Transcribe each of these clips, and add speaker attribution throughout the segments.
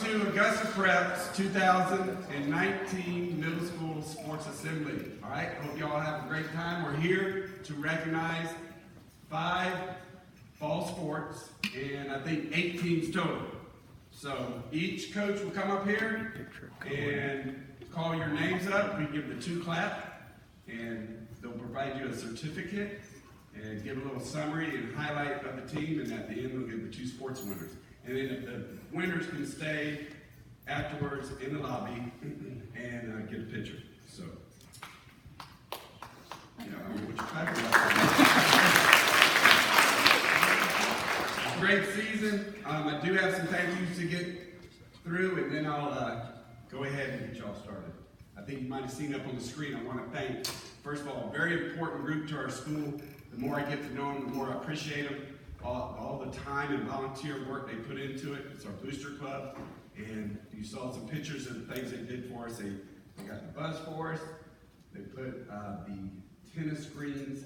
Speaker 1: to Augusta Prep's 2019 Middle School Sports Assembly. All right, hope you all have a great time. We're here to recognize 5 fall sports and I think 8 teams total. So each coach will come up here and call your names up. We give the 2 clap and they'll provide you a certificate and give a little summary and highlight of the team, and at the end we'll give the 2 sports winners. And then if the winners can stay afterwards in the lobby and get a picture. So, yeah, I don't know what you're talking about. Great season. I do have some thank yous to get through, and then I'll go ahead and get y'all started. I think you might have seen up on the screen. I want to thank, first of all, a very important group to our school. The more I get to know them, the more I appreciate them. All the time and volunteer work they put into it. It's our booster club, and you saw some pictures of the things they did for us. They got the bus for us. They put the tennis screens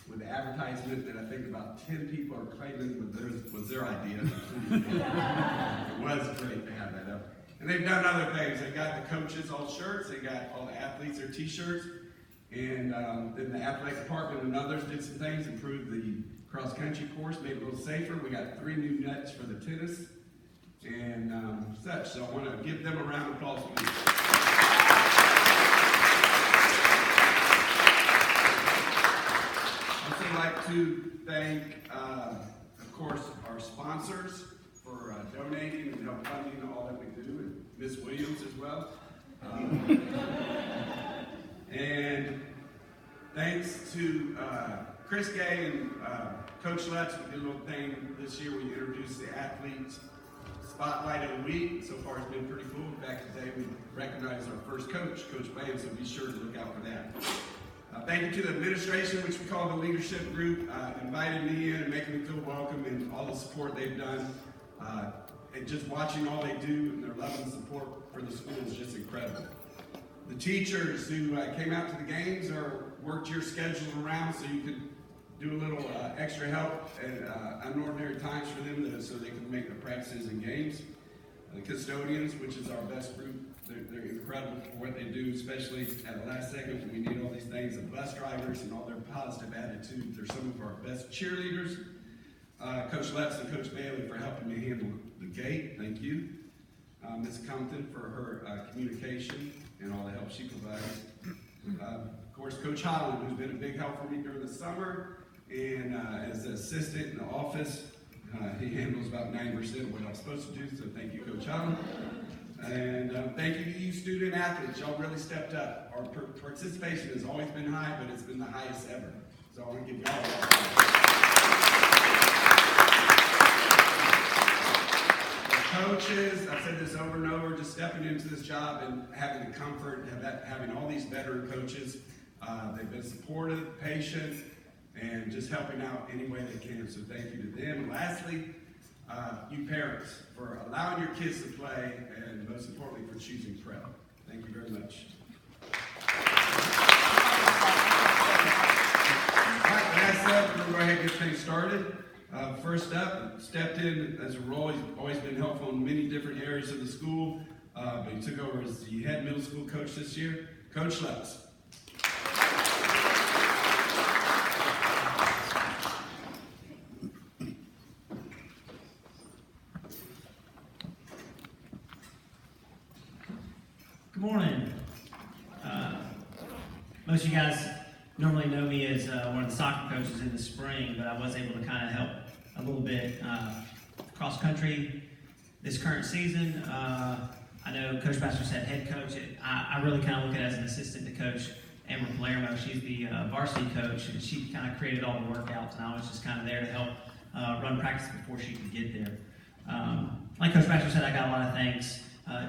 Speaker 1: with the advertisement that I think about 10 people are claiming was their idea. It was great to have that up. And they've done other things. They got the coaches all shirts. They got all the athletes their t-shirts. And then the athletic department and others did some things, improved the cross-country course, made it a little safer. We got 3 new nets for the tennis and such. So I want to give them a round of applause, please. I'd also like to thank, of course, our sponsors for donating and help funding all that we do, and Ms. Williams as well. And thanks to Chris Gay and Coach Lutz. We did a little thing this year. We introduced the Athlete Spotlight of the Week. So far it's been pretty cool. In fact, today we recognized our first coach, Coach Bland, so be sure to look out for that. Thank you to the administration, which we call the leadership group, inviting me in and making me feel welcome, and all the support they've done. And just watching all they do and their love and support for the school is just incredible. The teachers who came out to the games or worked your schedule around so you could do a little extra help at unordinary times for them so they can make the practices and games. The custodians, which is our best group, they're incredible for what they do, especially at the last second when we need all these things. The bus drivers and all their positive attitude, they're some of our best cheerleaders. Coach Letts and Coach Bailey for helping me handle the gate, thank you. Ms. Compton for her communication and all the help she provides. Of course, Coach Holland, who's been a big help for me during the summer, and as an assistant in the office, he handles about 90% of what I'm supposed to do, so thank you, Coach Holland. And thank you to you student athletes. Y'all really stepped up. Our participation has always been high, but it's been the highest ever. So I want to give y'all coaches, I've said this over and over, just stepping into this job and having the comfort of having all these veteran coaches. They've been supportive, patient, and just helping out any way they can. So thank you to them. And lastly, you parents for allowing your kids to play, and most importantly for choosing prep. Thank you very much. All right, with that said, we're going to go ahead and get things started. First up, stepped in as a role. He's always been helpful in many different areas of the school, but he took over as the head middle school coach this year. Coach Lutz.
Speaker 2: Good morning. Most of you guys normally know me as one of the soccer coaches in the spring, but I was able to kind of help a little bit cross country this current season. I know Coach Baxter said head coach. I really kind of look at it as an assistant to Coach Amber Palermo. She's the varsity coach, and she kind of created all the workouts, and I was just kind of there to help run practice before she could get there. Like Coach Baxter said, I got a lot of thanks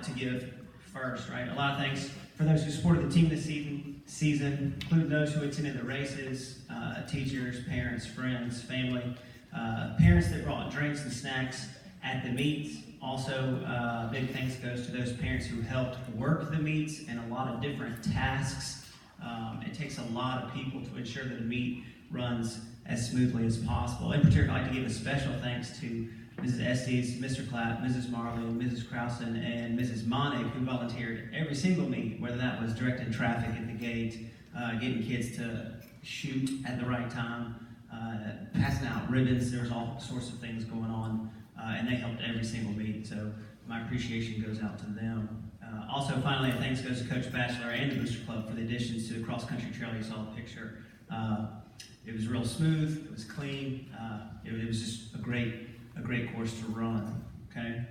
Speaker 2: to give first, right? A lot of thanks for those who supported the team this season, including those who attended the races, teachers, parents, friends, family, parents that brought drinks and snacks at the meets. Also, big thanks goes to those parents who helped work the meets and a lot of different tasks. It takes a lot of people to ensure that a meet runs as smoothly as possible. In particular, I'd like to give a special thanks to Mrs. Estes, Mr. Clapp, Mrs. Marley, Mrs. Krausen, and Mrs. Monig, who volunteered every single meet, whether that was directing traffic at the gate, getting kids to shoot at the right time, passing out ribbons. There was all sorts of things going on, and they helped every single meet. So my appreciation goes out to them. Also, finally, thanks goes to Coach Batchelor and the Booster Club for the additions to the cross-country trail. You saw the picture. It was real smooth. It was clean. It was just a great course to run. Okay.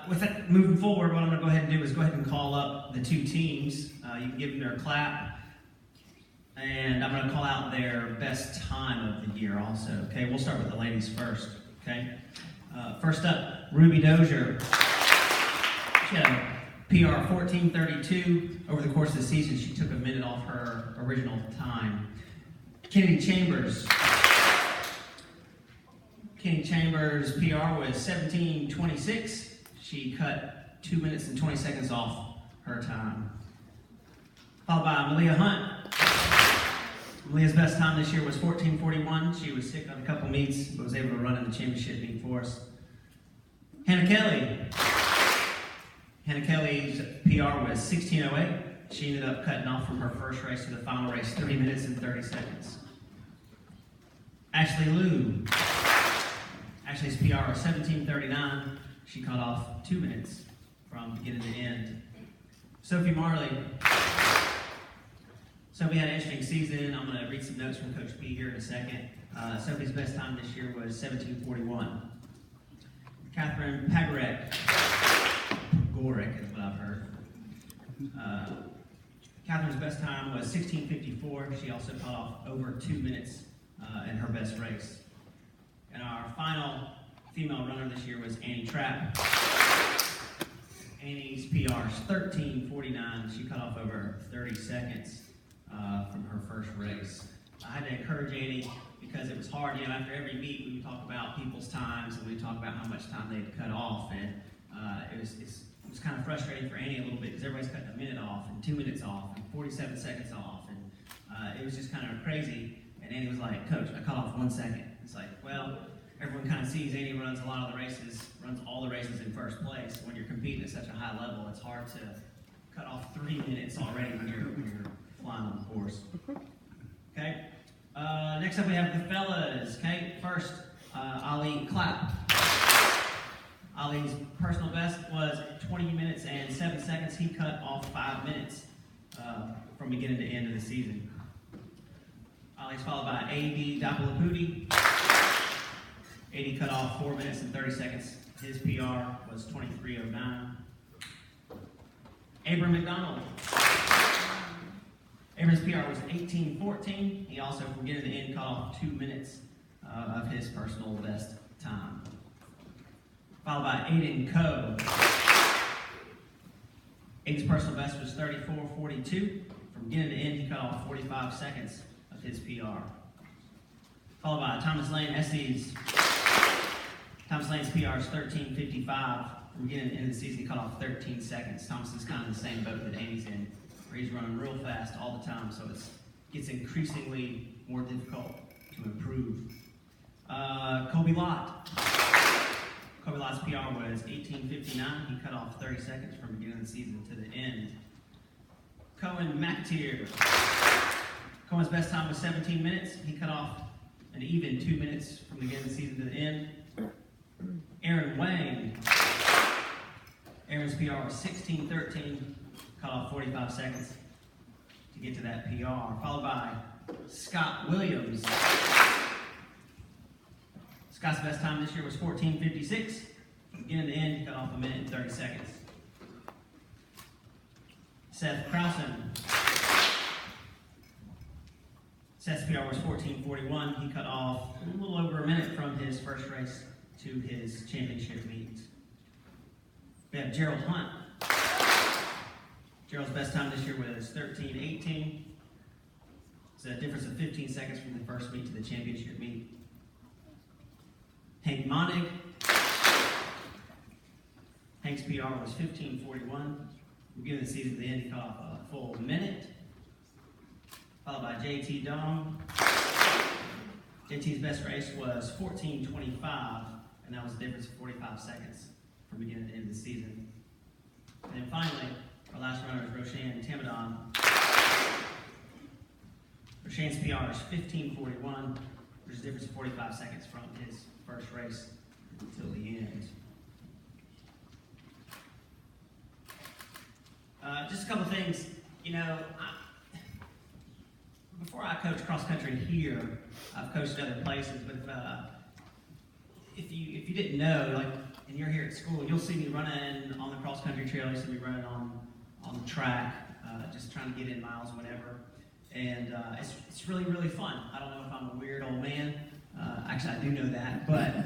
Speaker 2: With that, moving forward, what I'm going to go ahead and do is go ahead and call up the two teams. You can give them their clap, and I'm going to call out their best time of the year also. Okay. We'll start with the ladies first. Okay. First up, Ruby Dozier. She had a PR 14:32. Over the course of the season, she took a minute off her original time. Kennedy Chambers' PR was 17:26. She cut 2 minutes and 20 seconds off her time. Followed by Malia Hunt. Malia's best time this year was 14:41. She was sick on a couple meets, but was able to run in the championship meet for us. Hannah Kelly's PR was 16:08. She ended up cutting off from her first race to the final race, 3 minutes and 30 seconds. Ashley Liu. Ashley's PR was 17:39. She cut off 2 minutes from beginning to end. Sophie Marley. Sophie had an interesting season. I'm going to read some notes from Coach B here in a second. Sophie's best time this year was 17:41. Catherine Pagorek. Gorek is what I've heard. Catherine's best time was 16:54. She also cut off over 2 minutes in her best race. And our final female runner this year was Annie Trapp. Annie's PR is 13:49. She cut off over 30 seconds from her first race. I had to encourage Annie because it was hard. You know, after every meet, we would talk about people's times and we would talk about how much time they'd cut off. And it was kind of frustrating for Annie a little bit because everybody's cutting a minute off and 2 minutes off and 47 seconds off. And it was just kind of crazy. And Annie was like, "Coach, I cut off 1 second." It's like, well, everyone kind of sees Annie runs a lot of the races, runs all the races in first place. When you're competing at such a high level, it's hard to cut off 3 minutes already when you're flying on the course. Okay. Next up we have the fellas. Okay. First, Ali Clapp. Ali's personal best was 20 minutes and 7 seconds. He cut off 5 minutes from beginning to end of the season. Ali's followed by A.D. Dapalaputi. A.D. cut off 4 minutes and 30 seconds. His PR was 23:09. Abram McDonald. Abram's PR was 18:14. He also, from beginning to end, cut off 2 minutes of his personal best time. Followed by Aiden Coe. Aiden's personal best was 34:42. From beginning to end, he cut off 45 seconds of his PR. Followed by Thomas Lane Estes. Thomas Lane's PR is 13:55. From beginning to end of the season, he cut off 13 seconds. Thomas is kind of the same boat that Amy's in, where he's running real fast all the time, so it gets increasingly more difficult to improve. Kobe Lott. Kobe Lott's PR was 18:59. He cut off 30 seconds from beginning of the season to the end. Cohen McTeer. Cohen's best time was 17 minutes. He cut off an even 2 minutes from the beginning of the season to the end. Aaron Wang. Aaron's PR was 16:13. Cut off 45 seconds to get to that PR. Followed by Scott Williams. Scott's best time this year was 14:56. From beginning to end, he cut off 1 minute and 30 seconds. Seth Krausen. Seth's PR was 14:41. He cut off a little over a minute from his first race to his championship meet. We have Gerald Hunt. Gerald's best time this year was 13:18. It's a difference of 15 seconds from the first meet to the championship meet. Hank Monig. Hank's PR was 15:41. Beginning of the season to the end, he cut off a full minute. Followed by JT Dong. JT's best race was 14:25, and that was a difference of 45 seconds from beginning to end of the season. And then finally, our last runner is Roshan Tamadon. Roshan's PR is 15:41, which is a difference of 45 seconds from his first race until the end. Just a couple things, before I coach cross country here, I've coached other places, but if you didn't know, and you're here at school, you'll see me running on the cross country trail, you'll see me running on the track, just trying to get in miles, whatever. And it's really, really fun. I don't know if I'm a weird old man. Actually, I do know that. But,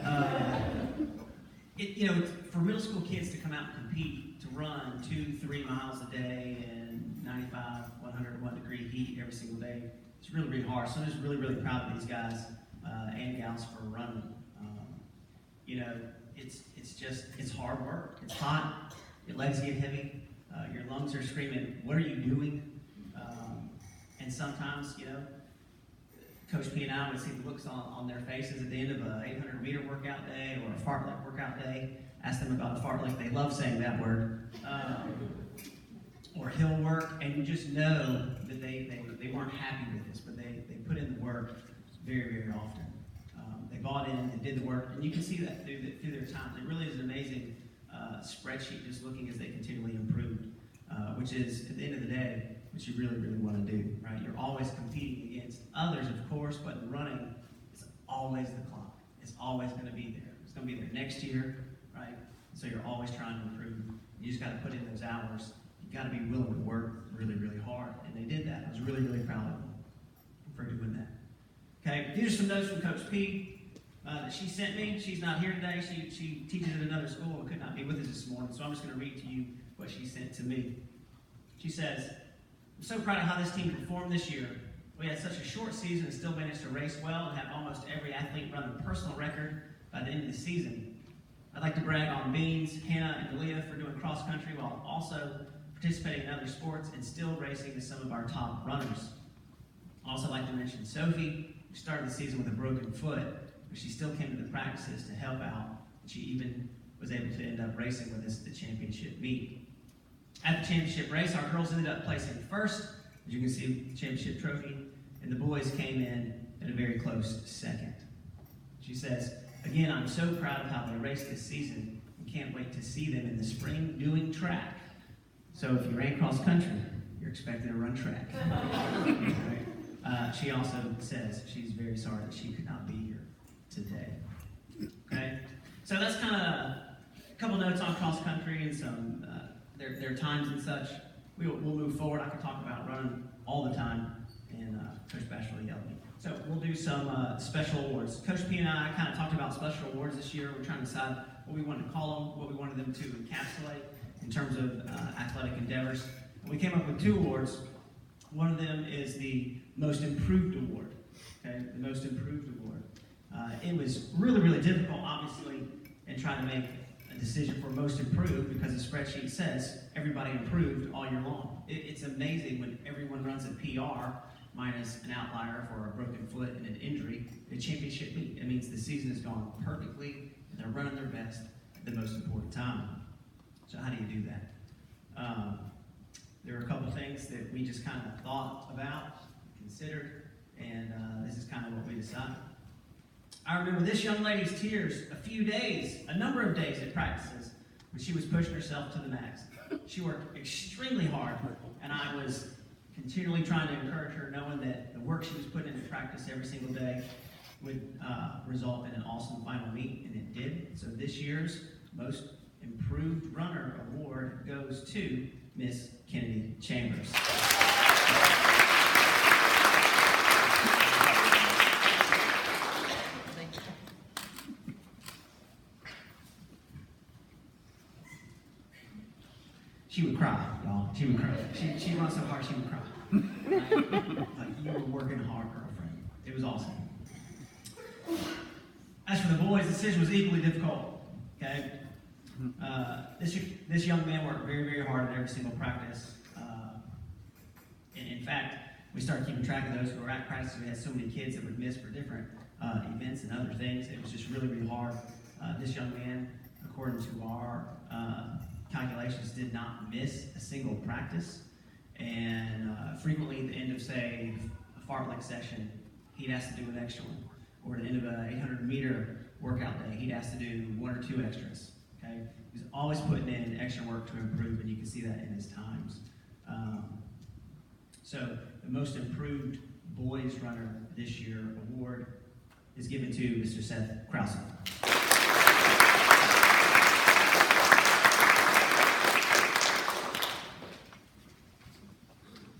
Speaker 2: for middle school kids to come out and compete, to run 2-3 miles a day in 95, 101 degree heat every single day, it's really, really hard. So I'm just really, really proud of these guys and gals for running. It's hard work. It's hot. Your legs get heavy. Your lungs are screaming, what are you doing? And sometimes, Coach P and I would see the looks on their faces at the end of an 800-meter workout day or a fartlek workout day. Ask them about a fartlek. They love saying that word. Or hill work, and you just know that they weren't happy with this, but they put in the work very, very often. They bought in, they did the work, and you can see that through their time. It really is an amazing spreadsheet, just looking as they continually improved, which is, at the end of the day, what you really, really want to do, right? You're always competing against others, of course, but in running, it's always the clock. It's always going to be there. It's going to be there next year, right? So you're always trying to improve. You just got to put in those hours. You got to be willing to work really, really hard, and they did that. I was really, really proud of them for doing that. Okay, these are some notes from Coach P that she sent me. She's not here today. She teaches at another school and could not be with us this morning, so I'm just going to read to you what she sent to me. She says, I'm so proud of how this team performed this year. We had such a short season and still managed to race well and have almost every athlete run a personal record by the end of the season. I'd like to brag on Beans, Hannah, and Dalia for doing cross country while also participating in other sports and still racing with some of our top runners. I'd also like to mention Sophie, who started the season with a broken foot, but she still came to the practices to help out, and she even was able to end up racing with us at the championship meet. At the championship race, our girls ended up placing first, as you can see, the championship trophy, and the boys came in at a very close second. She says, again, I'm so proud of how they raced this season and can't wait to see them in the spring doing track. So if you ran cross country, you're expected to run track. She also says she's very sorry that she could not be here today. Okay? So that's kind of a couple notes on cross country and some their times and such. We'll move forward. I can talk about running all the time, and Coach Bachelor yelled at me. So we'll do some special awards. Coach P and I kind of talked about special awards this year. We're trying to decide what we wanted to call them, what we wanted them to encapsulate in terms of athletic endeavors. And we came up with 2 awards. One of them is the Most Improved Award. Okay, the Most Improved Award. It was really, really difficult, obviously, in trying to make a decision for most improved because the spreadsheet says everybody improved all year long. It's amazing when everyone runs a PR minus an outlier for a broken foot and an injury in a championship meet. It means the season has gone perfectly and they're running their best at the most important time. So how do you do that? There are a couple things that we just kind of thought about, considered, and this is kind of what we decided. I remember this young lady's tears a number of days at practices when she was pushing herself to the max. She worked extremely hard, and I was continually trying to encourage her, knowing that the work she was putting into practice every single day would result in an awesome final meet, and it did. So this year's Most Improved Runner Award goes to Miss Kennedy Chambers. She would cry, y'all. She would cry. She runs so hard she would cry. Like, you were working hard, girlfriend. It was awesome. As for the boys, the decision was equally difficult. Okay, this young man worked very, very hard at every single practice. And in fact, we started keeping track of those who were at practice. We had so many kids that would miss for different events and other things. It was just really, really hard. This young man, according to our calculations, did not miss a single practice. And frequently at the end of, say, a fartlek session, he'd ask to do an extra one. Or at the end of an 800-meter workout day, he'd ask to do 1 or 2 extras. Okay? He's always putting in extra work to improve, and you can see that in his times. So the most improved boys runner this year award is given to Mr. Seth Krause.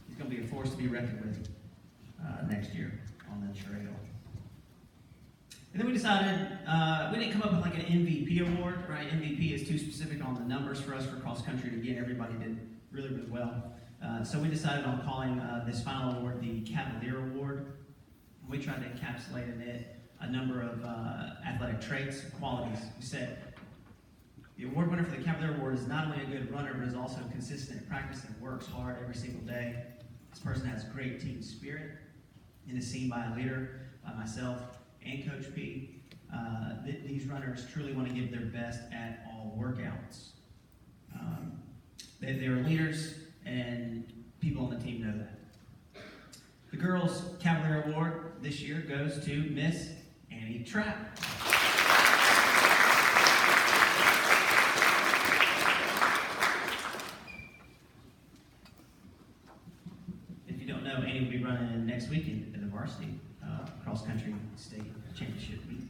Speaker 2: He's going to be a force to be reckoned with next year on the trail. And then we decided, we didn't come up with like an MVP award, right? MVP is too specific on the numbers for us for cross country. Again, everybody did really, really well. So we decided on calling this final award the Cavalier Award. We tried to encapsulate in it a number of athletic traits, qualities. We said the award winner for the Cavalier Award is not only a good runner, but is also consistent in practice and works hard every single day. This person has great team spirit and is seen by a leader, by myself and Coach P. These runners truly want to give their best at all workouts. They're leaders, and people on the team know that. The girls' Cavalier Award this year goes to Miss Annie Trapp. If you don't know, Annie will be running next weekend in the varsity cross-country state championship meet.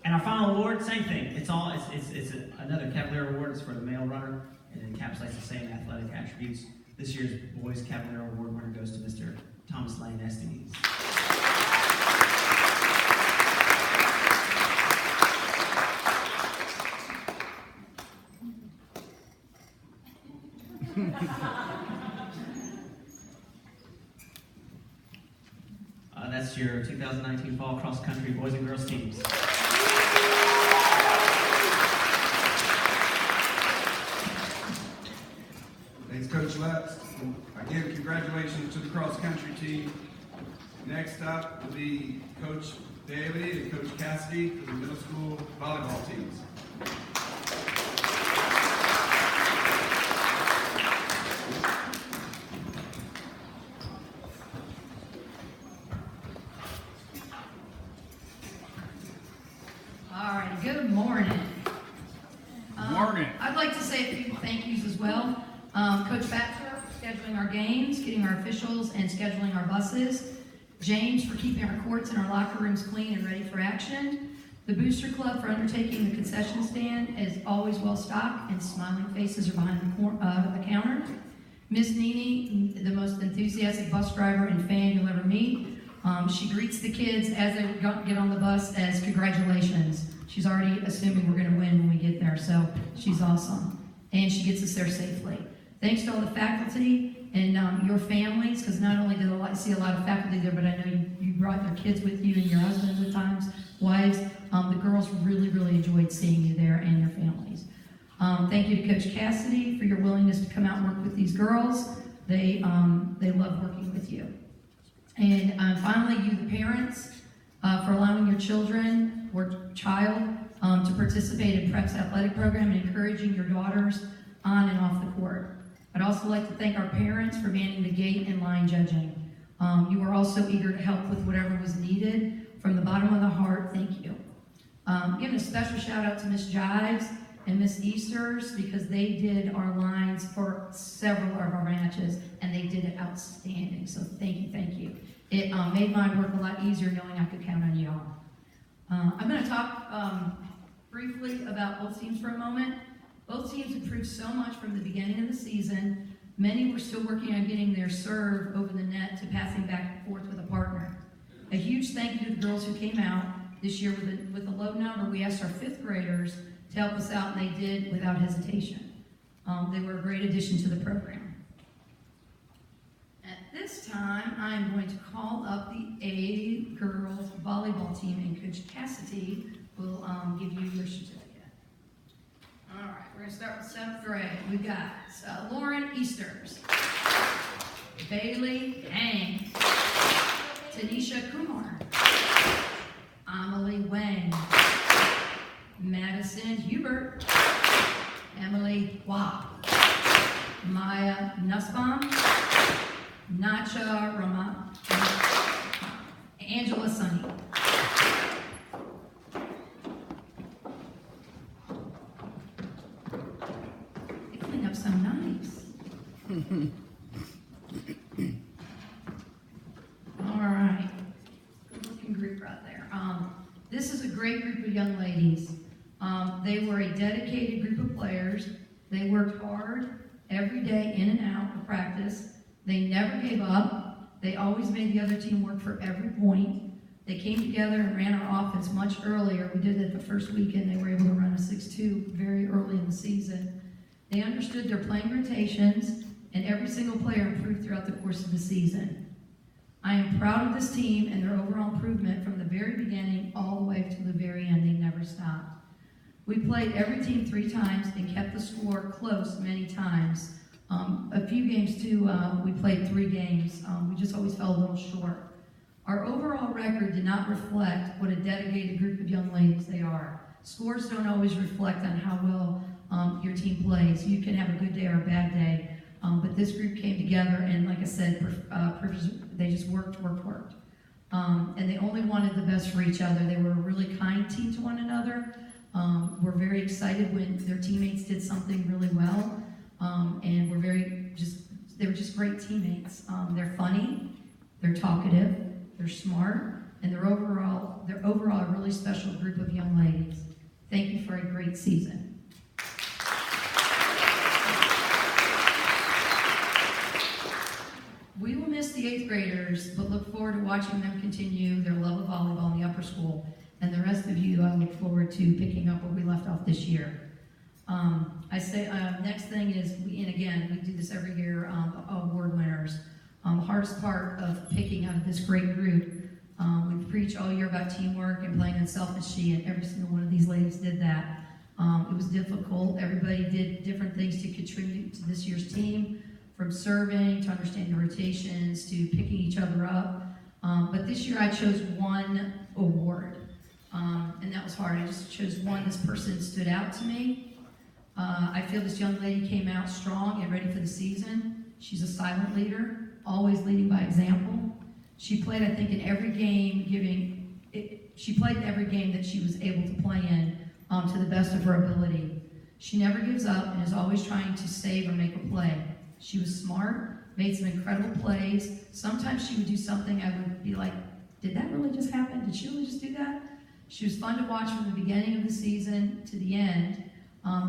Speaker 2: And our final award, same thing. It's another Cavalier Award. It's for the male runner. It encapsulates the same athletic attributes. This year's boys Cavalier Award winner goes to Mr. Thomas Lane Estes. That's your 2019 fall cross country boys and girls teams.
Speaker 1: Thanks, Coach Lutz. Again, congratulations to the cross-country team. Next up will be Coach Daly and Coach Cassidy for the middle school volleyball teams.
Speaker 3: All right, good morning.
Speaker 1: Morning.
Speaker 3: I'd like to say a few thank yous as well. Coach Batcher, scheduling our games, getting our officials, and scheduling our buses. James for keeping our courts and our locker rooms clean and ready for action. The Booster Club for undertaking the concession stand is always well stocked, and smiling faces are behind the counter. Miss Nene, the most enthusiastic bus driver and fan you'll ever meet. She greets the kids as they get on the bus as congratulations. She's already assuming we're going to win when we get there, so she's awesome. And she gets us there safely. Thanks to all the faculty and your families, because not only did I see a lot of faculty there, but I know you brought your kids with you and your husbands at times, wives. The girls really, really enjoyed seeing you there and your families. Thank you to Coach Cassidy for your willingness to come out and work with these girls. They love working with you. And finally, you, the parents, for allowing your children or child to participate in Prep's athletic program and encouraging your daughters on and off the court. I'd also like to thank our parents for manning the gate and line judging. You were also eager to help with whatever was needed. From the bottom of the heart, thank you. Giving a special shout out to Miss Jives and Miss Easters, because they did our lines for several of our matches, and they did it outstanding. So thank you, thank you. It made my work a lot easier knowing I could count on y'all. I'm going to talk briefly about both teams for a moment. Both teams improved so much from the beginning of the season. Many were still working on getting their serve over the net to passing back and forth with a partner. A huge thank you to the girls who came out this year with a low number. We asked our 5th graders to help us out, and they did without hesitation. They were a great addition to the program. At this time, I'm going to call up the A girls volleyball team, and Coach Cassidy will give you your certificate. All right, we're going to start with 7th grade. We've got Lauren Easters, Bailey Yang, Tanisha Kumar, Amelie Wang, Madison Hubert, Emily Wah, Maya Nussbaum, Nacha Rama, Angela Sunny. They cleaned up so nice. All right. Good looking group right there. This is a great group of young ladies. They were a dedicated group of players. They worked hard every day in and out of practice. They never gave up. They always made the other team work for every point. They came together and ran our offense much earlier. We did it the first weekend. They were able to run a 6-2 very early in the season. They understood their playing rotations, and every single player improved throughout the course of the season. I am proud of this team and their overall improvement from the very beginning all the way to the very end. They never stopped. We played every team 3 times and kept the score close many times. A few games too, we played 3 games. We just always fell a little short. Our overall record did not reflect what a dedicated group of young ladies they are. Scores don't always reflect on how well your team plays. You can have a good day or a bad day. But this group came together and, like I said, they just worked. And they only wanted the best for each other. They were a really kind team to one another. We're very excited when their teammates did something really well. And they were just great teammates. They're funny, they're talkative, they're smart, and they're overall a really special group of young ladies. Thank you for a great season. We will miss the 8th graders, but look forward to watching them continue their love of volleyball in the upper school. And the rest of you, I look forward to picking up where we left off this year. Next thing is, we do this every year, award winners. Hardest part of picking out of this great group, we preach all year about teamwork and playing unselfishly, and every single one of these ladies did that. It was difficult. Everybody did different things to contribute to this year's team, from serving to understanding the rotations to picking each other up. But this year I chose one award, and that was hard. I just chose one. This person stood out to me. I feel this young lady came out strong and ready for the season. She's a silent leader, always leading by example. She played, I think, in every game, she played in every game that she was able to play in to the best of her ability. She never gives up and is always trying to save or make a play. She was smart, made some incredible plays. Sometimes she would do something I would be like, did that really just happen? Did she really just do that? She was fun to watch from the beginning of the season to the end,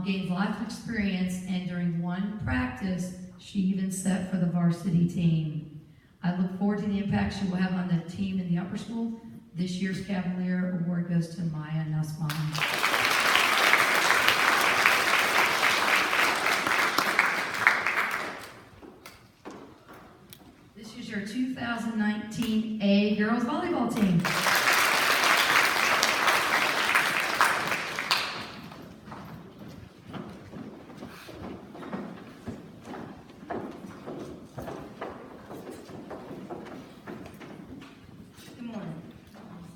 Speaker 3: gained lots of experience, and during one practice, she even set for the varsity team. I look forward to the impact she will have on the team in the upper school. This year's Cavalier Award goes to Maya Nussbaum. This is your 2019 A Girls Volleyball team.
Speaker 4: Good morning.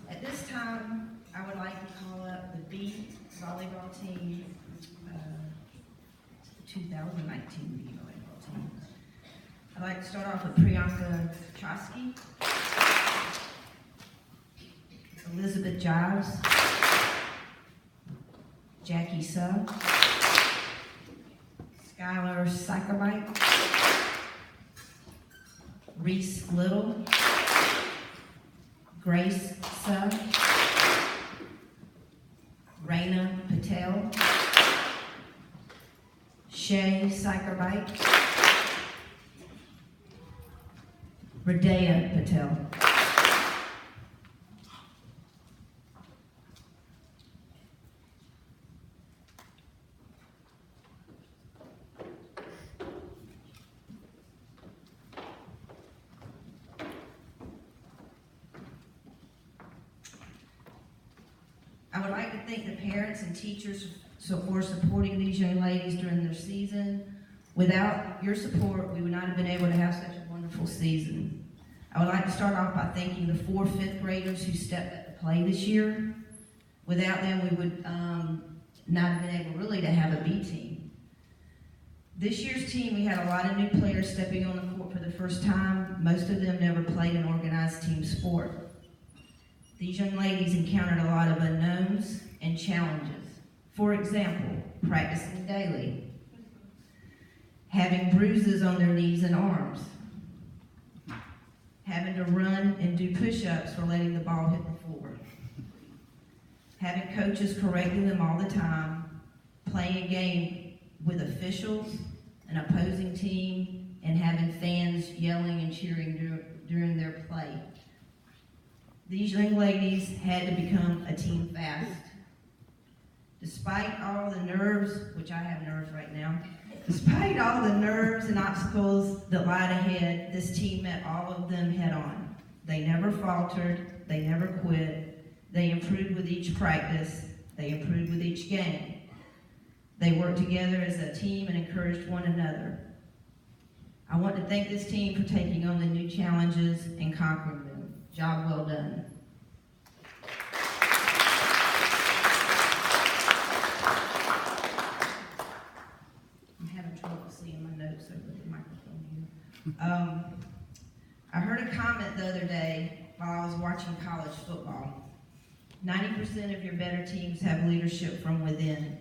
Speaker 4: At this time, I would like to call up the B volleyball team, 2019 B volleyball team. I'd like to start off with Priyanka Chosky, Elizabeth Giles, Jackie Suh, Skylar Sykermite, Reese Little, Grace Suh, Raina Patel, Shay Sykerbite, Radea Patel. I would like to thank the parents and teachers for supporting these young ladies during their season. Without your support, we would not have been able to have such a wonderful season. I would like to start off by thanking the 4 fifth graders who stepped at the play this year. Without them, we would not have been able really to have a B team. This year's team, we had a lot of new players stepping on the court for the first time. Most of them never played an organized team sport. These young ladies encountered a lot of unknowns and challenges. For example, practicing daily, having bruises on their knees and arms, having to run and do push-ups for letting the ball hit the floor, having coaches correcting them all the time, playing a game with officials, an opposing team, and having fans yelling and cheering during their play. These young ladies had to become a team fast. Despite all the nerves, which I have nerves right now, despite all the nerves and obstacles that lied ahead, this team met all of them head on. They never faltered, they never quit, they improved with each practice, they improved with each game. They worked together as a team and encouraged one another. I want to thank this team for taking on the new challenges and conquering them. Job well done. I'm having trouble seeing my notes over the microphone here. I heard a comment the other day while I was watching college football. 90% of your better teams have leadership from within.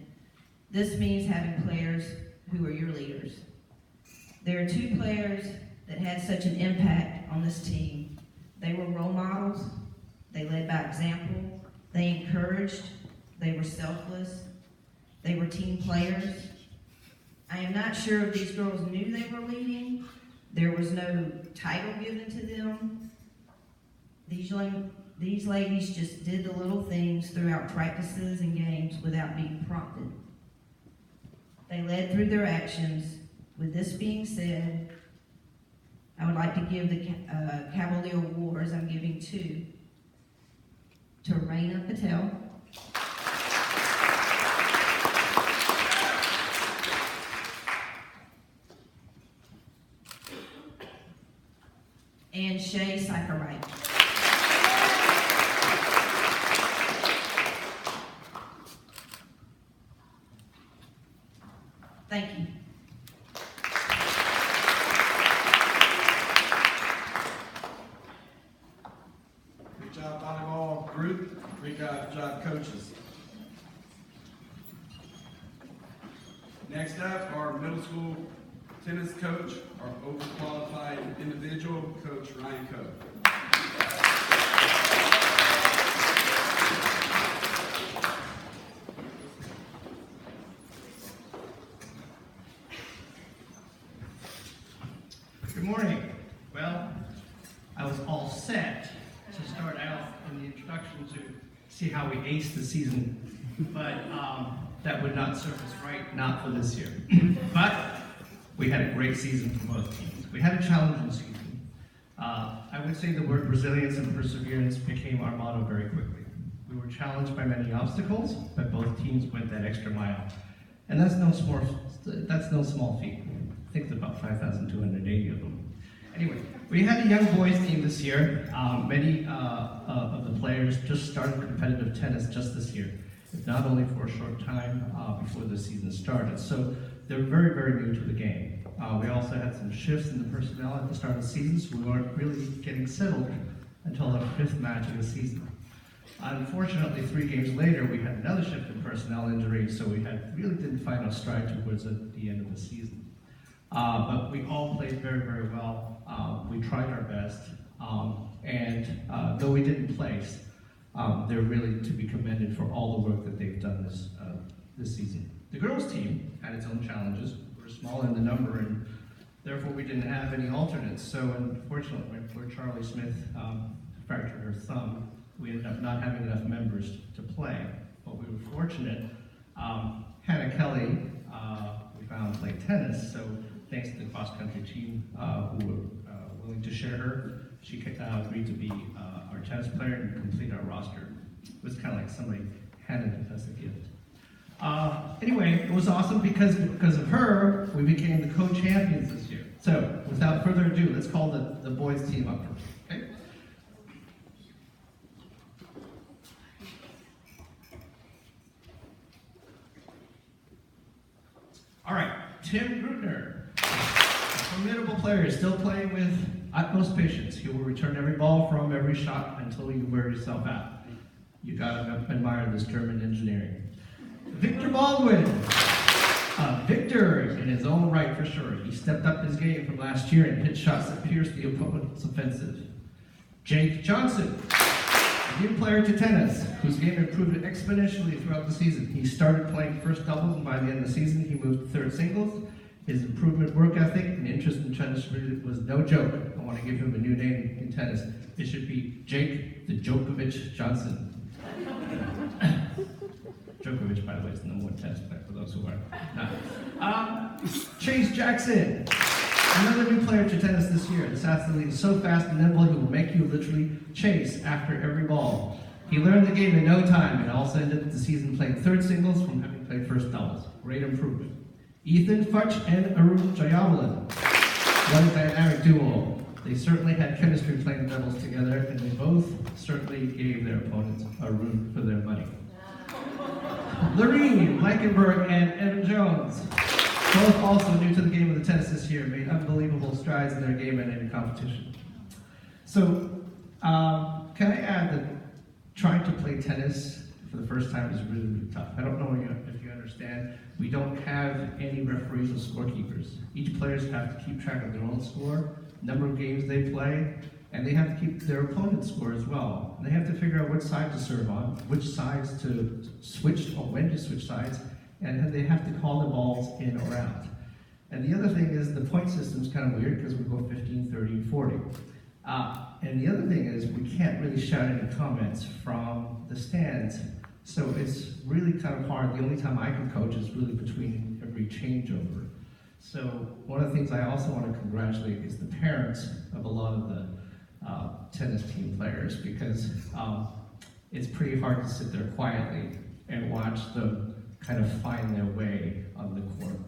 Speaker 4: This means having players who are your leaders. There are two players that had such an impact on this team. They were role models, they led by example, they encouraged, they were selfless, they were team players. I am not sure if these girls knew they were leading. There was no title given to them. These ladies just did the little things throughout practices and games without being prompted. They led through their actions. With this being said, I would like to give the Cavalier Awards, I'm giving two, to Raina Patel, and Shay Sykerite. Thank you.
Speaker 1: Great job, volleyball group. Great job, coaches. Next up, our middle school tennis coach, our overqualified individual, Coach Ryan Coe.
Speaker 5: Good morning. Well, I was all set to start out in the introduction to see how we aced the season, but that would not serve us right, not for this year. But we had a great season for both teams. We had a challenging season. I would say the word resilience and perseverance became our motto very quickly. We were challenged by many obstacles, but both teams went that extra mile. And that's no small feat. I think it's about 5,280 of them. Anyway, we had a young boys team this year. Many of the players just started competitive tennis just this year, if not only for a short time before the season started. So they're very, very new to the game. We also had some shifts in the personnel at the start of the season, so we weren't really getting settled until the 5th match of the season. Unfortunately, 3 games later, we had another shift in personnel injuries, so we really didn't find our stride towards the end of the season. But we all played very, very well. We tried our best, and though we didn't place, they're really to be commended for all the work that they've done this season. The girls' team had its own challenges. We were small in the number, and therefore we didn't have any alternates. So unfortunately, where Charlie Smith fractured her thumb, we ended up not having enough members to play. But we were fortunate. Hannah Kelly, we found played tennis, so thanks to the cross-country team who were willing to share her, she agreed to be our tennis player and complete our roster. It was kind of like somebody handed us a gift. Anyway, it was awesome because of her, we became the co-champions this year. So, without further ado, let's call the boys team up first, okay? All right, Tim Grutner, a formidable player, still playing with utmost patience. He will return every ball from every shot until you wear yourself out. You gotta admire this German engineering. Victor Baldwin. Victor, in his own right for sure. He stepped up his game from last year and hit shots that pierced the opponent's offensive. Jake Johnson, a new player to tennis, whose game improved exponentially throughout the season. He started playing first doubles, and by the end of the season, he moved to third singles. His improvement, work ethic, and interest in tennis was no joke. I want to give him a new name in tennis. It should be Jake the Djokovic Johnson. Djokovic, by the way, is the #1 tennis player for those who are not. Chase Jackson, another new player to tennis this year. This athlete is so fast and nimble, he will make you literally chase after every ball. He learned the game in no time and also ended the season playing third singles from having played first doubles. Great improvement. Ethan Futch and Arun Jayavalan, what a dynamic duo. They certainly had chemistry playing doubles together, and they both certainly gave their opponents a run for their money. Lorene Blankenberg and Evan Jones, both also new to the game of the tennis this year, made unbelievable strides in their game in any competition. So, can I add that trying to play tennis for the first time is really, really tough. I don't know if you understand. We don't have any referees or scorekeepers. Each player has to keep track of their own score, number of games they play, and they have to keep their opponent's score as well. And they have to figure out which side to serve on, which sides to switch, or when to switch sides, and then they have to call the balls in or out. And the other thing is the point system is kind of weird because we go 15, 30, and 40. And the other thing is we can't really shout any comments from the stands. So it's really kind of hard. The only time I can coach is really between every changeover. So one of the things I also want to congratulate is the parents of a lot of the tennis team players, because it's pretty hard to sit there quietly and watch them kind of find their way on the court.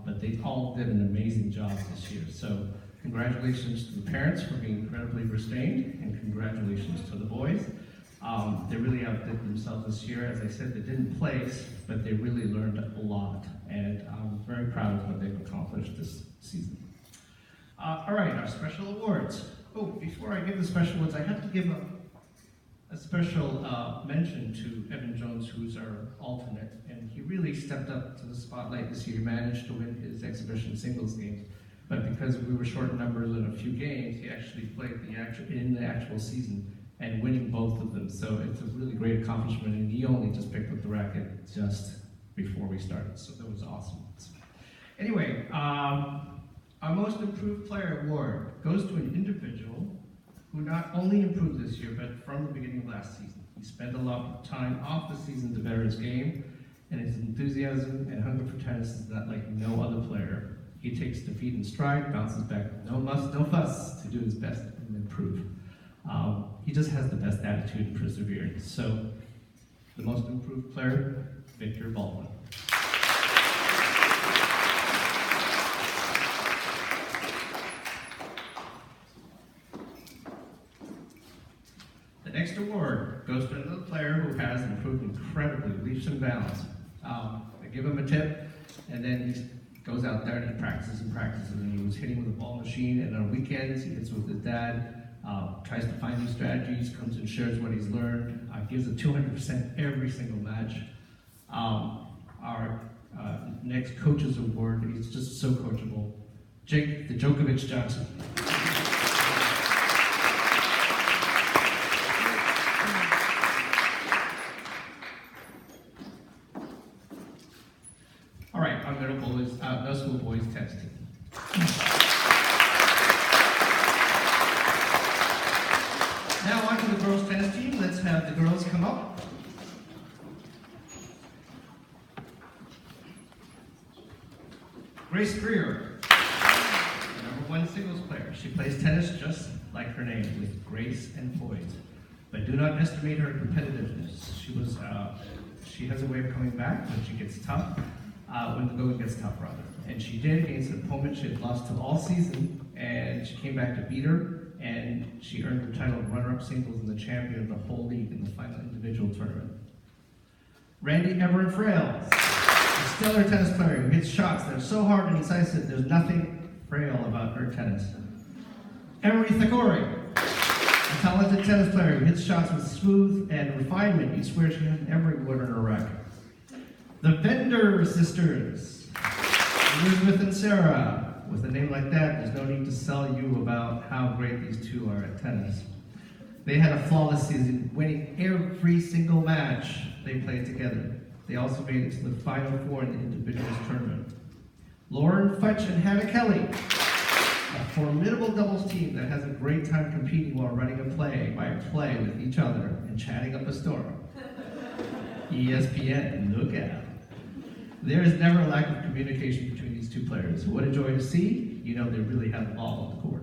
Speaker 5: But they all did an amazing job this year. So congratulations to the parents for being incredibly restrained, and congratulations to the boys. They really outdid themselves this year. As I said, they didn't place, but they really learned a lot. And I'm very proud of what they've accomplished this season. All right, our special awards. Oh, before I give the special awards, I have to give a special mention to Evan Jones, who's our alternate. And he really stepped up to the spotlight this year. He managed to win his exhibition singles games. But because we were short in numbers in a few games, he actually played in the actual season, and winning both of them. So it's a really great accomplishment, and he only just picked up the racket just before we started, so that was awesome. Anyway, our Most Improved Player Award goes to an individual who not only improved this year, but from the beginning of last season. He spent a lot of time off the season to better his game, and his enthusiasm and hunger for tennis is not like no other player. He takes defeat in stride, bounces back with no fuss to do his best and improve. He just has the best attitude and perseverance. So, the Most Improved Player, Victor Baldwin. The next award goes to another player who has improved incredibly, leaps and bounds. I give him a tip, and then he goes out there and he practices and practices, and he was hitting with a ball machine, and on weekends he hits with his dad, tries to find new strategies, comes and shares what he's learned, gives it 200% every single match. Our next coach's award, he's just so coachable, Jake the Djokovic Johnson. All right, our middle school boys tennis team. Now on to the girls tennis team. Let's have the girls come up. Grace Greer, #1 singles player. She plays tennis just like her name, with grace and poise. But do not estimate her competitiveness. She has a way of coming back when she gets tough, when the going gets tough, rather. And she did against an opponent she had lost to all season, and she came back to beat her, and she earned the title of runner-up singles and the champion of the whole league in the final individual tournament. Randy Everett Frails, a stellar tennis player who hits shots that are so hard and incisive there's nothing frail about her tennis. Emery Thagore, a talented tennis player who hits shots with smooth and refinement you swear she has an Emery wood in her racket. The Vendor sisters, Elizabeth and Sarah. With a name like that, there's no need to sell you about how great these two are at tennis. They had a flawless season, winning every single match they played together. They also made it to the Final Four in the individuals tournament. Lauren Futch and Hannah Kelly, a formidable doubles team that has a great time competing while running a play-by-play with each other and chatting up a storm. ESPN, look out. There is never a lack of communication between these two players. What a joy to see. You know they really have it all on the court.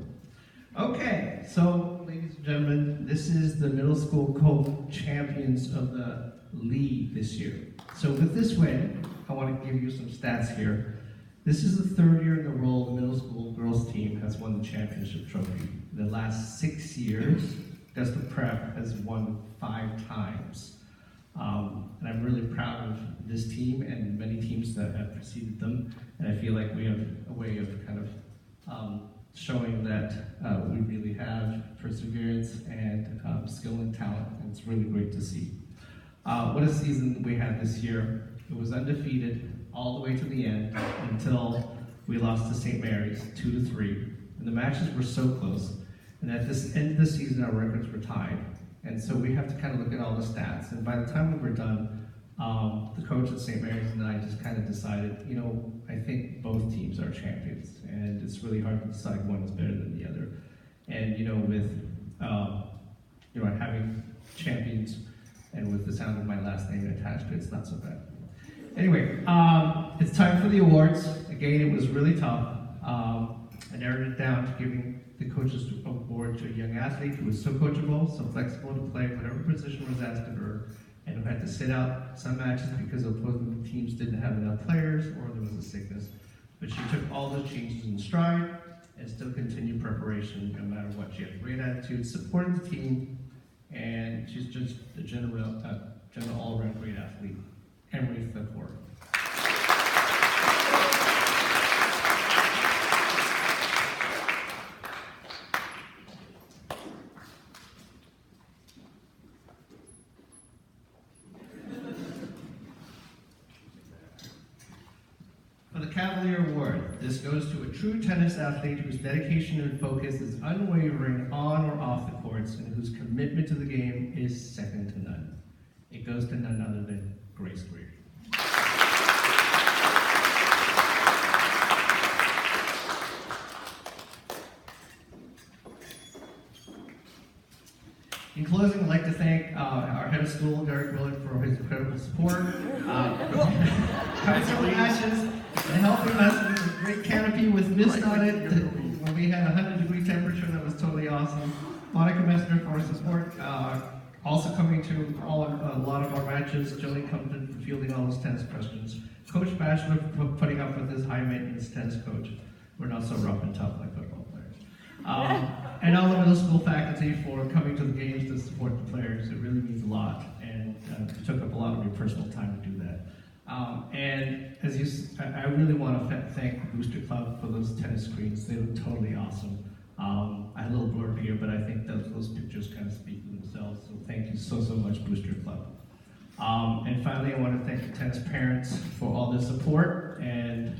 Speaker 5: Okay, so ladies and gentlemen, this is the middle school co-champions of the league this year. So with this win, I want to give you some stats here. This is the third year in a row the middle school girls team has won the championship trophy. In the last 6 years, Desper Prep has won 5 times. And I'm really proud of this team and many teams that have preceded them. And I feel like we have a way of kind of showing that we really have perseverance and skill and talent, and it's really great to see. What a season we had this year. It was undefeated all the way to the end until we lost to St. Mary's 2-3. And the matches were so close. And at this end of the season, our records were tied. And so we have to kind of look at all the stats. And by the time we were done, the coach at St. Mary's and I just kind of decided, you know, I think both teams are champions. And it's really hard to decide one is better than the other. And, you know, with, you know, having champions and with the sound of my last name attached to it, it's not so bad. Anyway, it's time for the awards. Again, it was really tough. I narrowed it down to giving the coach's award to a young athlete who was so coachable, so flexible to play whatever position was asked of her, and who had to sit out some matches because opposing teams didn't have enough players or there was a sickness. But she took all those changes in stride and still continued preparation no matter what. She had a great attitude, supported the team, and she's just a general all-around great athlete. Emery Thagore. For the Cavalier Award, this goes to a true tennis athlete whose dedication and focus is unwavering on or off the courts and whose commitment to the game is second to none. It goes to none other than Grace Greer. In closing, I'd like to thank our head of school, Derek Willard, for his incredible support, coming to the matches, and helping us with a great canopy with mist on it when we had a 100-degree temperature. That was totally awesome. Monica Messner for her support. Also coming to a lot of our matches, Jillian Compton for fielding all those tennis questions. Coach Bachelor for putting up with this high-maintenance tennis coach. We're not so rough and tough like football players. And all the middle school faculty for coming to the games to support the players. It really means a lot, and it took up a lot of your personal time to do that. And I really want to thank the Booster Club for those tennis screens. They look totally awesome. I had a little blurb here, but I think those pictures kind of speak for themselves. So thank you so much, Booster Club. And finally, I want to thank the tennis parents for all their support, and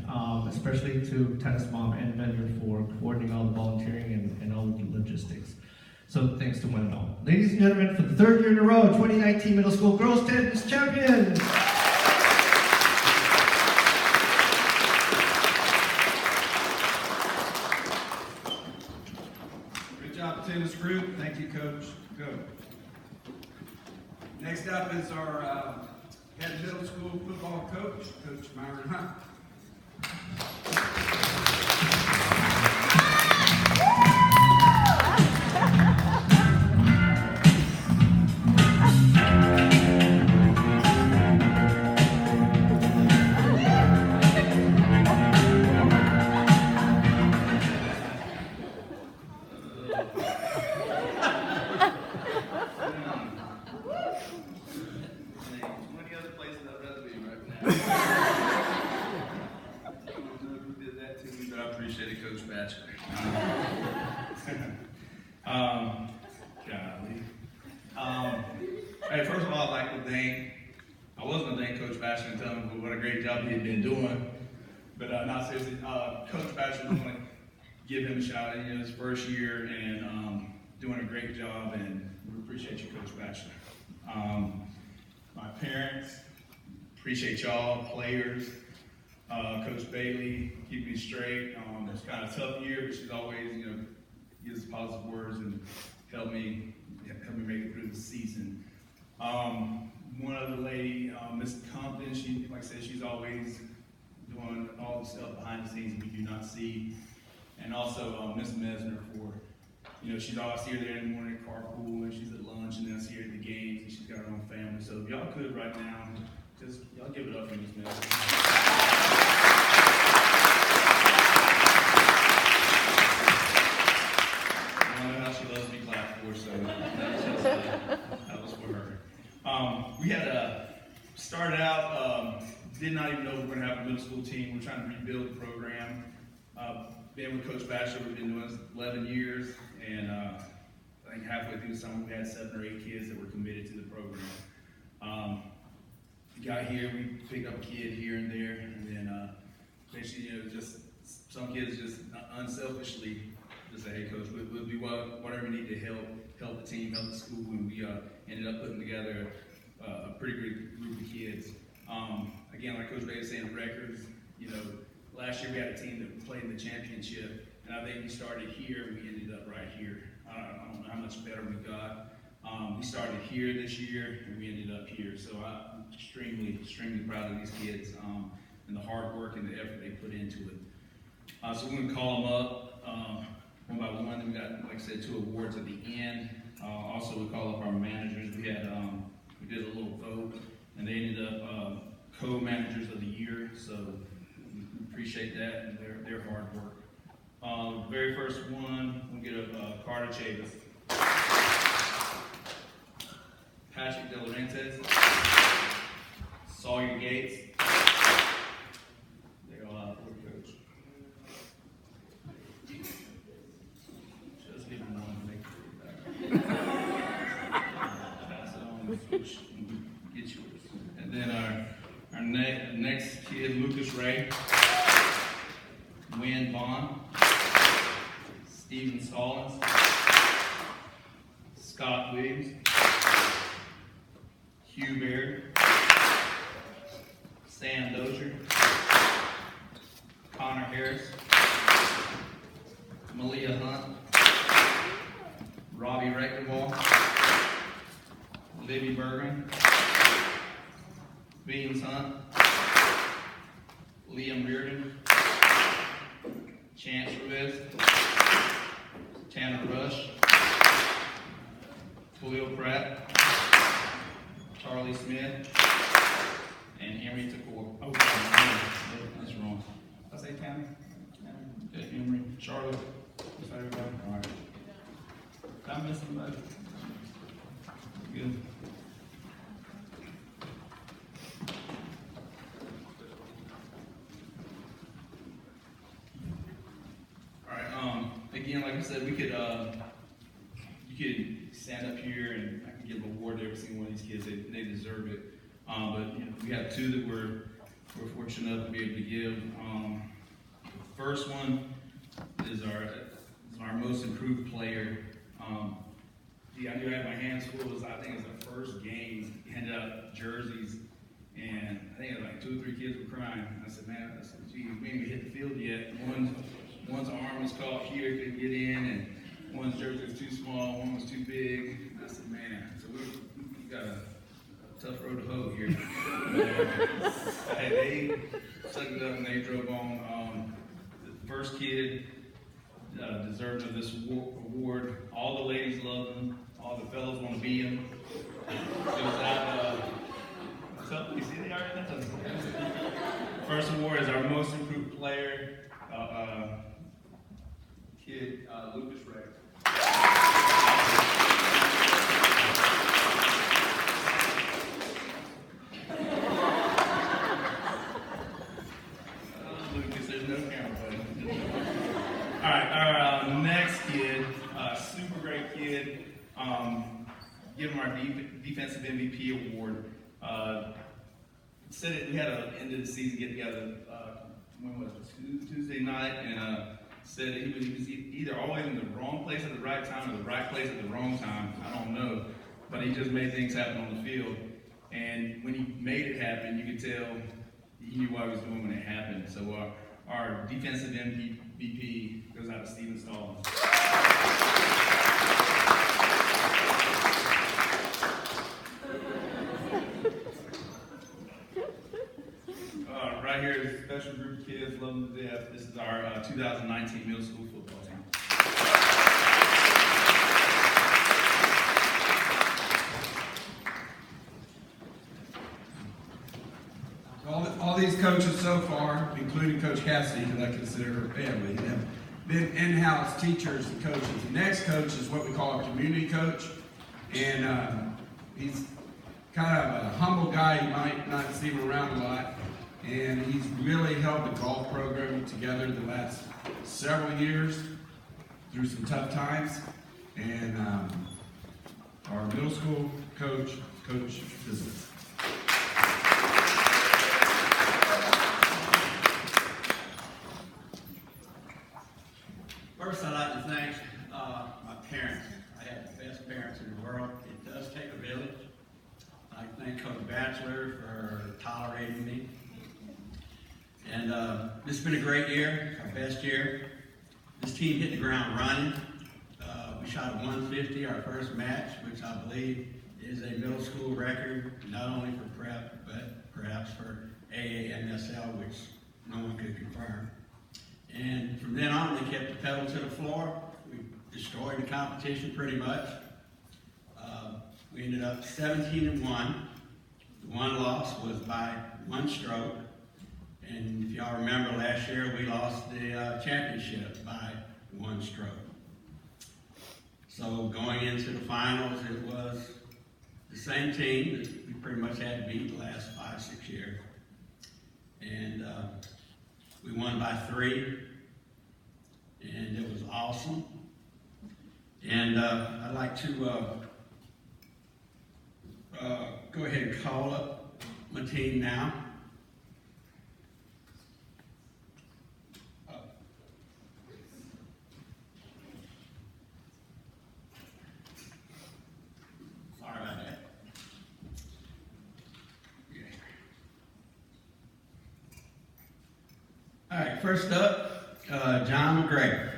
Speaker 5: especially to Tennis Mom and Vendor for coordinating all the volunteering and all the logistics. So thanks to one and all. Ladies and gentlemen, for the third year in a row, 2019 Middle School Girls Tennis Champions!
Speaker 1: Great job, tennis group. Thank you, Coach. Good. Next up is our head middle school football coach, Coach Myron Hunt.
Speaker 6: Bachelor. Golly. Hey, first of all, I'd like to thank, I was going to thank Coach Bachelor and tell him what a great job he had been doing. But not seriously, Coach Bachelor, I want to give him a shout out. His first year and doing a great job, and we appreciate you, Coach Bachelor. My parents, appreciate y'all, players. Coach Bailey, keep me straight. It's kind of a tough year, but she's always, gives positive words and help me make it through the season. One other lady, Miss Compton, she, like I said, she's always doing all the stuff behind the scenes we do not see. And also Miss Mesner for, she's always here there in the morning at carpool, and she's at lunch, and then she's here at the games, and she's got her own family. So if y'all could right now, just y'all give it up for Miss Mesner. I know how she loves to be clapped for, so that was for her. We had started out, did not even know we were going to have a middle school team. We're trying to rebuild the program. Been with Coach Bachelor, we've been doing this 11 years, and I think halfway through the summer we had 7 or 8 kids that were committed to the program. We got here, we picked up a kid here and there, and then basically, just some kids just unselfishly just say, hey coach, we'll do whatever we need to help the team, help the school, and we ended up putting together a pretty good group of kids. Again, like Coach Bay was saying, records, last year we had a team that played in the championship, and I think we started here and we ended up right here. I don't know how much better we got. We started here this year and we ended up here. So I'm extremely, extremely proud of these kids and the hard work and the effort they put into it. So we're going to call them up one by one. We got, like I said, 2 awards at the end. Also, we call up our managers. We had we did a little vote, and they ended up co-managers of the year. So we appreciate that and their hard work. The very first one, we'll get a Carter Chavis. Patrick De Laurentiis, Sawyer Gates. They all out for the coach. Just give him one to make sure pass it on, coach, and get yours. And then our next kid, Lucas Ray, Wynn Vaughn, Steven Stallings, Scott Williams, Hugh Baird, Sam Dozier, Connor Harris, Malia Hunt, Robbie Rectorwall, Libby Bergen, Beans Hunt, Liam Reardon, Chance Ruiz, Tanner Rush, Khalil Pratt, Charlie Smith, and Emery Takor. Oh, that's wrong. Did I say Tanner? Okay, Emery, Charlie. Is that everybody? All right. Did I miss somebody? Good. All right. Again, like I said, we could you could stand up here and I can give an award to every single one of these kids. They deserve it. But we have 2 that we're fortunate enough to be able to give. The first one is our most improved player. I knew I had my hands full. I think it was our first game. He handed out jerseys, and I think it was like 2 or 3 kids were crying. I said, man, gee, we ain't even hit the field yet. One's arm was caught here, couldn't get in, and one's jersey was too small, one was too big. I said, man, so we got a tough road to hoe here. They sucked it up and they drove on. The first kid deserved of this award. All the ladies love him. All the fellas want to be him. It was at, you see they already know. First award is our most improved player, kid Lucas Ray. Lucas, there's no camera, buddy. All right. give him our defensive MVP award. Said it, we had an end of the season get together. When was it? Tuesday night, and said that he was either always in the wrong place at the right time or the right place at the wrong time. I don't know, but he just made things happen on the field. And when he made it happen, you could tell he knew what he was doing when it happened. So our defensive MVP goes out to Steven Stallings. Right here is a special group of kids, love them to death. This is our 2019 middle school football team.
Speaker 1: All these coaches so far, including Coach Cassidy, who I consider her family, have been in-house teachers and coaches. The next coach is what we call a community coach, and he's kind of a humble guy. You might not see him around a lot. And he's really held the golf program together the last several years through some tough times. And our middle school coach, Coach Business.
Speaker 7: First, I'd like to thank my parents. I have the best parents in the world. It does take a village. I thank Coach Batchelor for tolerating me. And this has been a great year, our best year. This team hit the ground running. We shot a 150 our first match, which I believe is a middle school record, not only for prep, but perhaps for AAMSL, which no one could confirm. And from then on, they kept the pedal to the floor. We destroyed the competition pretty much. We ended up 17-1. The one loss was by one stroke. And if y'all remember last year, we lost the championship by one stroke. So going into the finals, it was the same team that we pretty much had to beat the last 5-6 years. And we won by 3, and it was awesome. And I'd like to go ahead and call up my team now. Sorry about that. All right, first up, John McGregor,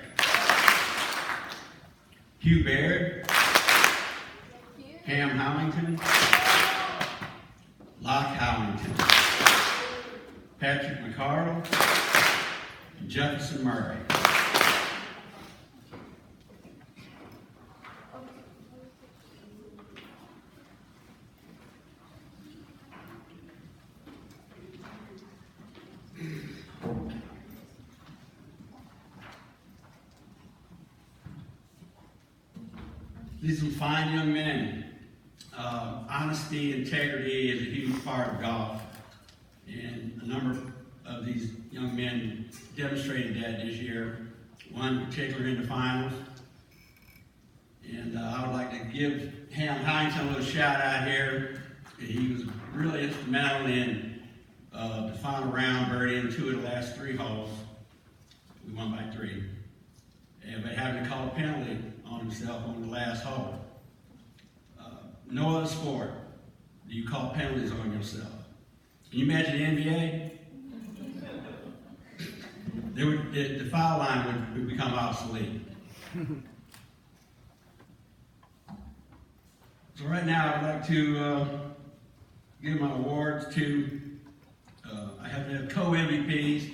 Speaker 7: Hugh Baird, Ham Howington, Locke Howington, Patrick McCarl, and Jefferson Murray. These are fine young men. Honesty, integrity is a huge part of golf. And a number of these young men demonstrated that this year. One in particular in the finals. And I would like to give Ham Hines a little shout out here. He was really instrumental in the final round, birdieing 2 of the last 3 holes. We won by 3. But having to call a penalty on himself on the last hole. No other sport do you call penalties on yourself. Can you imagine the NBA? The foul line would become obsolete. So right now I'd like to give my awards to, I have to have co-MVPs,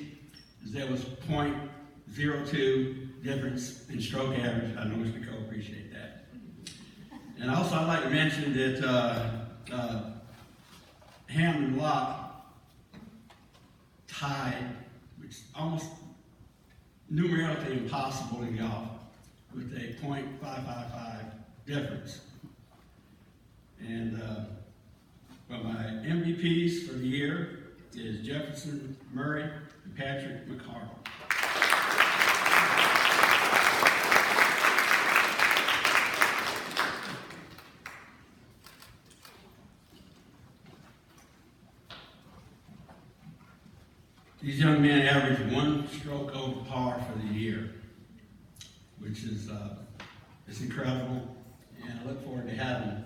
Speaker 7: as there was 0.02 difference in stroke average. I know Mr. Cole appreciate that. And also I'd like to mention that Ham and Locke tied, which is almost numerically impossible in golf, with a .555 difference. And but my MVPs for the year is Jefferson Murray and Patrick McCarl. These young men average 1 stroke over par for the year, which is it's incredible. And I look forward to having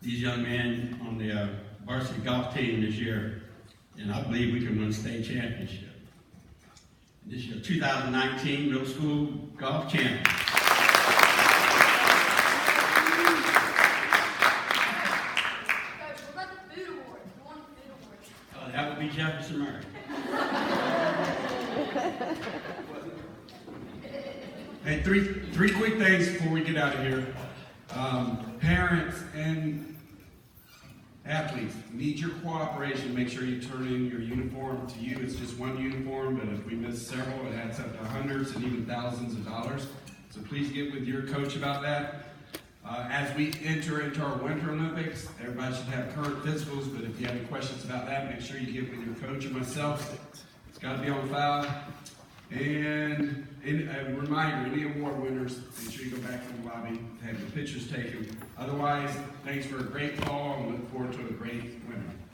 Speaker 7: these young men on the varsity golf team this year. And I believe we can win state championship. This year, 2019 middle school golf champion.
Speaker 8: Coach, what about the food award? Who won the food award?
Speaker 7: That would be Jefferson Murray.
Speaker 1: Hey, three quick things before we get out of here. Parents and athletes need your cooperation. Make sure you turn in your uniform. To you, it's just one uniform, but if we miss several, it adds up to hundreds and even thousands of dollars. So please get with your coach about that. As we enter into our Winter Olympics, everybody should have current physicals, but if you have any questions about that, make sure you get with your coach or myself. It's got to be on file. And a reminder, any award winners, make sure you go back to the lobby to have your pictures taken. Otherwise, thanks for a great fall and look forward to a great winter.